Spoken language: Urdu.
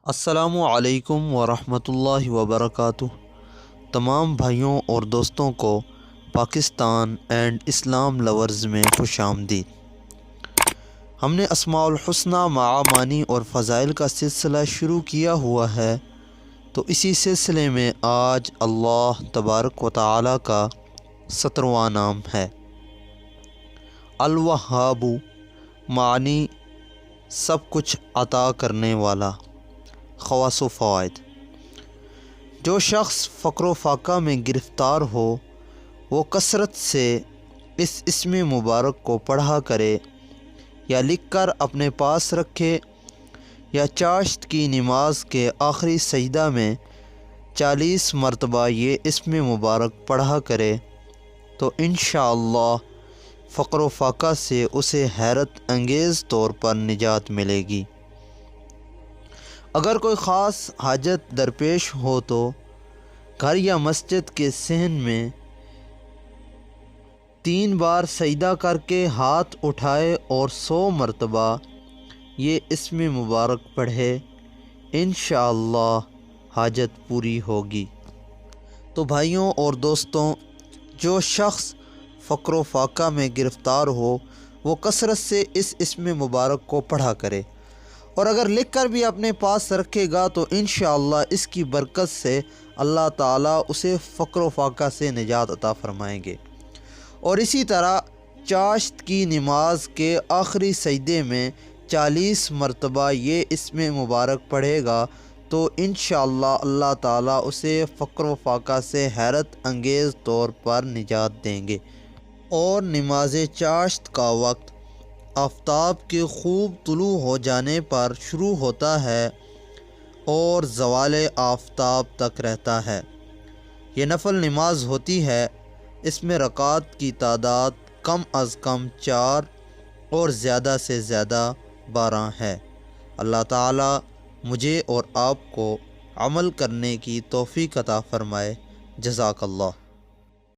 السلام علیکم ورحمۃ اللہ وبرکاتہ۔ تمام بھائیوں اور دوستوں کو پاکستان اینڈ اسلام لورز میں خوش آمدید۔ ہم نے اسماء الحسنی معانی اور فضائل کا سلسلہ شروع کیا ہوا ہے، تو اسی سلسلے میں آج اللہ تبارک و تعالی کا 17واں نام ہے الوہاب، معنی سب کچھ عطا کرنے والا۔ خواص و فوائد: جو شخص فقر و فاقہ میں گرفتار ہو وہ کثرت سے اس اسم مبارک کو پڑھا کرے یا لکھ کر اپنے پاس رکھے، یا چاشت کی نماز کے آخری سجدہ میں 40 مرتبہ یہ اسم مبارک پڑھا کرے تو انشاءاللہ فقر و فاقہ سے اسے حیرت انگیز طور پر نجات ملے گی۔ اگر کوئی خاص حاجت درپیش ہو تو گھر یا مسجد کے صحن میں 3 بار سجدہ کر کے ہاتھ اٹھائے اور 100 مرتبہ یہ اسم مبارک پڑھے، انشاءاللہ حاجت پوری ہوگی۔ تو بھائیوں اور دوستوں، جو شخص فقر و فاقہ میں گرفتار ہو وہ کثرت سے اس اسم مبارک کو پڑھا کرے، اور اگر لکھ کر بھی اپنے پاس رکھے گا تو انشاءاللہ اس کی برکت سے اللہ تعالیٰ اسے فقر و فاقہ سے نجات عطا فرمائیں گے۔ اور اسی طرح چاشت کی نماز کے آخری سجدے میں 40 مرتبہ یہ اسم مبارک پڑھے گا تو انشاءاللہ اللہ تعالیٰ اسے فقر و فاقہ سے حیرت انگیز طور پر نجات دیں گے۔ اور نماز چاشت کا وقت آفتاب کے خوب طلوع ہو جانے پر شروع ہوتا ہے اور زوال آفتاب تک رہتا ہے۔ یہ نفل نماز ہوتی ہے، اس میں رکعات کی تعداد کم از کم 4 اور زیادہ سے زیادہ 12 ہے۔ اللہ تعالیٰ مجھے اور آپ کو عمل کرنے کی توفیق عطا فرمائے۔ جزاک اللہ۔